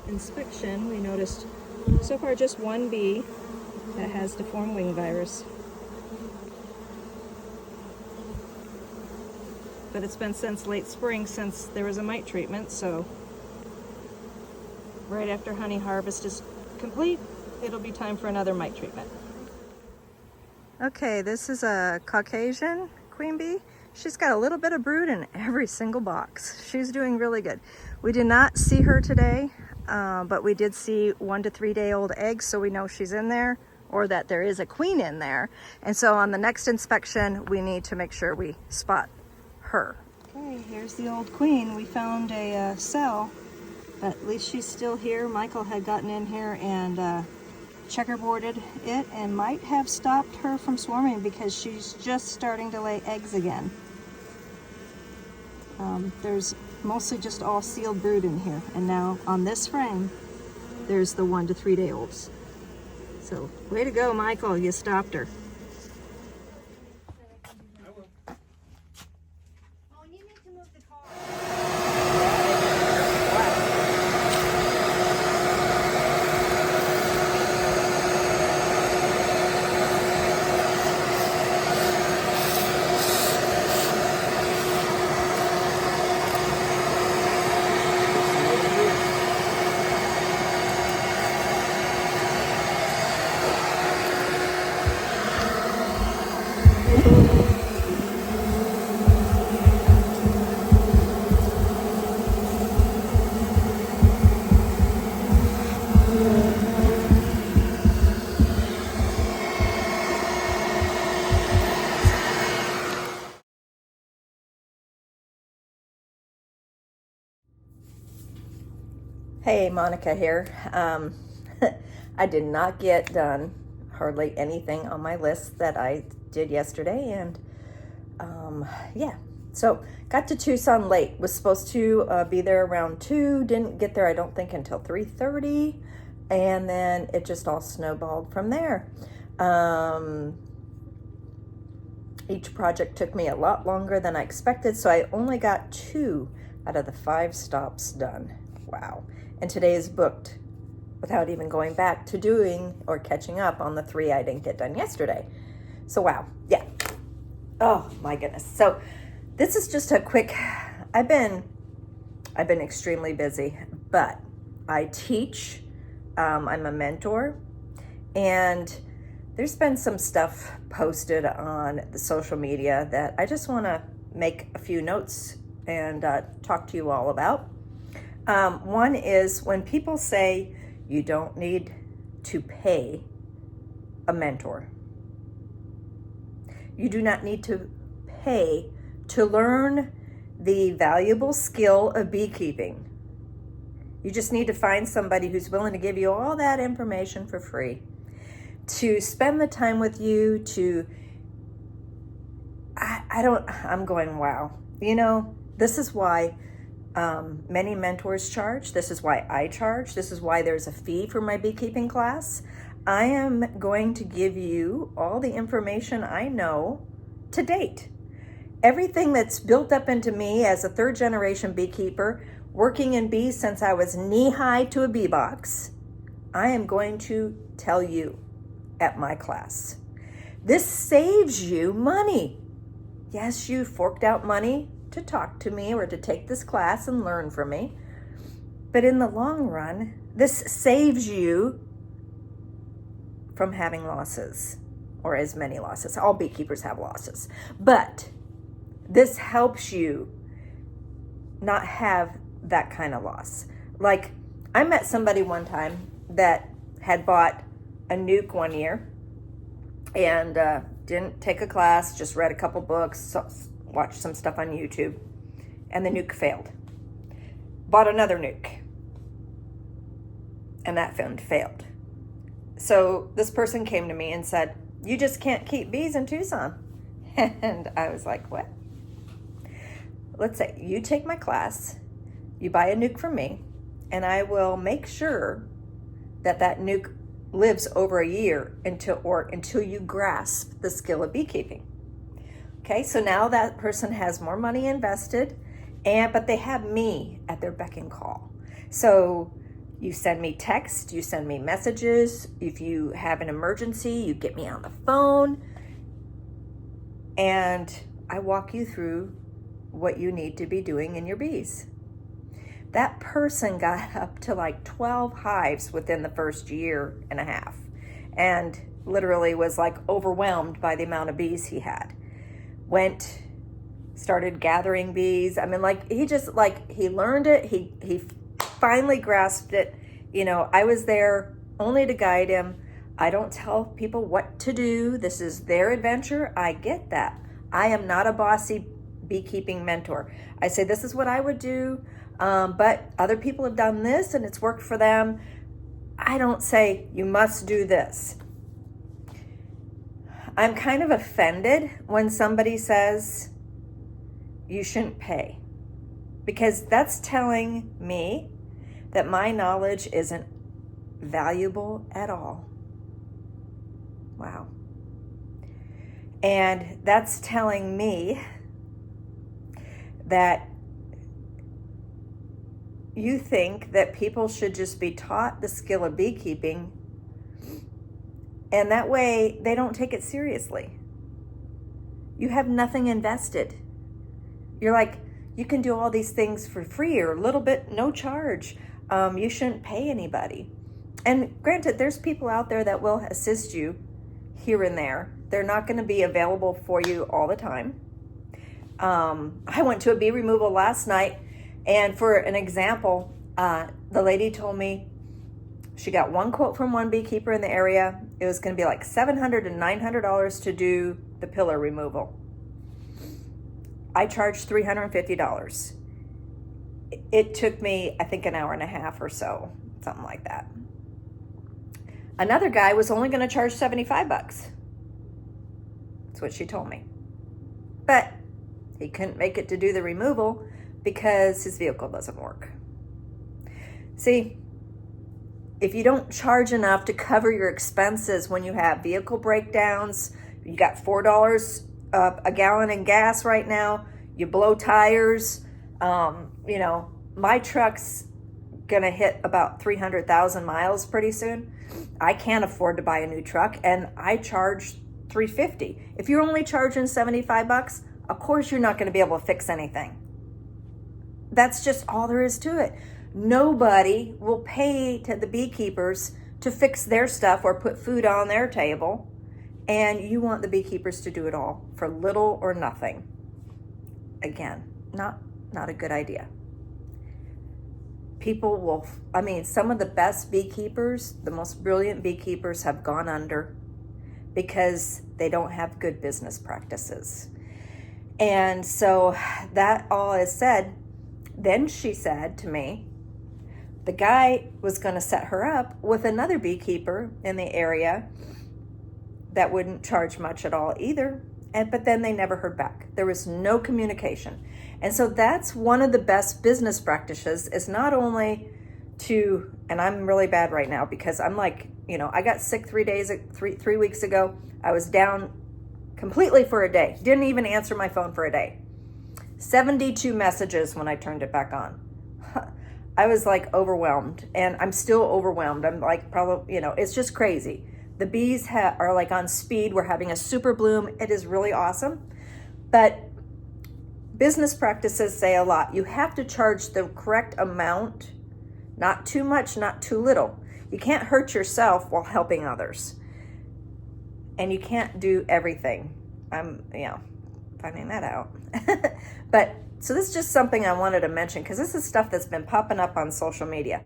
inspection, we noticed so far just one bee that has deformed wing virus. But it's been since late spring since there was a mite treatment, so right after honey harvest is complete, it'll be time for another mite treatment. Okay, this is a Caucasian queen bee. She's got a little bit of brood in every single box. She's doing really good. We did not see her today, but we did see 1 to 3 day old eggs, so we know she's in there, or that there is a queen in there. And so on the next inspection, we need to make sure we spot her. Okay, here's the old queen. We found a cell, but at least she's still here. Michael had gotten in here and checkerboarded it and might have stopped her from swarming because she's just starting to lay eggs again. There's mostly just all sealed brood in here, and now on this frame there's the 1 to 3 day olds. So way to go, Michael, you stopped her. Hey, Monica here. I did not get done hardly anything on my list that I did yesterday, and yeah, so got to Tucson late. Was supposed to be there around 2, didn't get there I don't think until 3:30, and then it just all snowballed from there. Each project took me a lot longer than I expected, so I only got 2 out of the 5 stops done. Wow. And today is booked without even going back to doing or catching up on the 3 I didn't get done yesterday. So wow, yeah. Oh my goodness. So this is just a quick, I've been extremely busy, but I teach, I'm a mentor, and there's been some stuff posted on the social media that I just want to make a few notes and talk to you all about. One is when people say you don't need to pay a mentor. You do not need to pay to learn the valuable skill of beekeeping. You just need to find somebody who's willing to give you all that information for free, to spend the time with you, to, I'm going, wow. You know, this is why many mentors charge. This is why I charge. This is why there's a fee for my beekeeping class. I am going to give you all the information I know to date. Everything that's built up into me as a 3rd generation beekeeper, working in bees since I was knee-high to a bee box, I am going to tell you at my class. This saves you money. Yes, you forked out money to talk to me or to take this class and learn from me. But in the long run, this saves you from having losses, or as many losses. All beekeepers have losses. But this helps you not have that kind of loss. Like, I met somebody one time that had bought a nuke one year and didn't take a class, just read a couple books, watched some stuff on YouTube, and the nuke failed. Bought another nuke, and that failed. So this person came to me and said, "You just can't keep bees in Tucson." And I was like, what? Let's say you take my class, you buy a nuke from me, and I will make sure that that nuke lives over a year until you grasp the skill of beekeeping. Okay, so now that person has more money invested, but they have me at their beck and call. So You send me text, you send me messages. If you have an emergency, you get me on the phone. And I walk you through what you need to be doing in your bees. That person got up to like 12 hives within the first year and a half, and literally was like overwhelmed by the amount of bees he had. Started gathering bees. I mean, like, he learned it. He finally grasped it. I was there only to guide him. I don't tell people what to do. This is their adventure. I get that. I am not a bossy beekeeping mentor. I say, this is what I would do, but other people have done this and it's worked for them. I don't say, you must do this. I'm kind of offended when somebody says, you shouldn't pay, because that's telling me that my knowledge isn't valuable at all. Wow. And that's telling me that you think that people should just be taught the skill of beekeeping, and that way they don't take it seriously. You have nothing invested. You're like, you can do all these things for free or a little bit, no charge. You shouldn't pay anybody. And granted, there's people out there that will assist you here and there. They're not going to be available for you all the time. I went to a bee removal last night, and for an example, the lady told me she got one quote from one beekeeper in the area. It was going to be like $700 and $900 to do the pillar removal. I charged $350. It took me, I think, an hour and a half or so, something like that. Another guy was only going to charge $75. That's what she told me. But he couldn't make it to do the removal because his vehicle doesn't work. See, if you don't charge enough to cover your expenses when you have vehicle breakdowns, you got $4 a gallon in gas right now, you blow tires, my truck's gonna hit about 300,000 miles pretty soon. I can't afford to buy a new truck, and I charge $350. If you're only charging $75, of course you're not gonna be able to fix anything. That's just all there is to it. Nobody will pay to the beekeepers to fix their stuff or put food on their table. And you want the beekeepers to do it all for little or nothing. Again, not a good idea. Some of the best beekeepers, the most brilliant beekeepers, have gone under because they don't have good business practices. And so that all is said, then she said to me, the guy was going to set her up with another beekeeper in the area that wouldn't charge much at all either. But then they never heard back. There was no communication. And so that's one of the best business practices, is not only to, and I'm really bad right now because I'm like, I got sick 3 weeks ago. I was down completely for a day. Didn't even answer my phone for a day. 72 messages when I turned it back on. I was like overwhelmed, and I'm still overwhelmed. I'm like, probably, it's just crazy. The bees are like on speed. We're having a super bloom. It is really awesome. But business practices say a lot. You have to charge the correct amount, not too much, not too little. You can't hurt yourself while helping others. And you can't do everything. I'm, finding that out. But so this is just something I wanted to mention, because this is stuff that's been popping up on social media.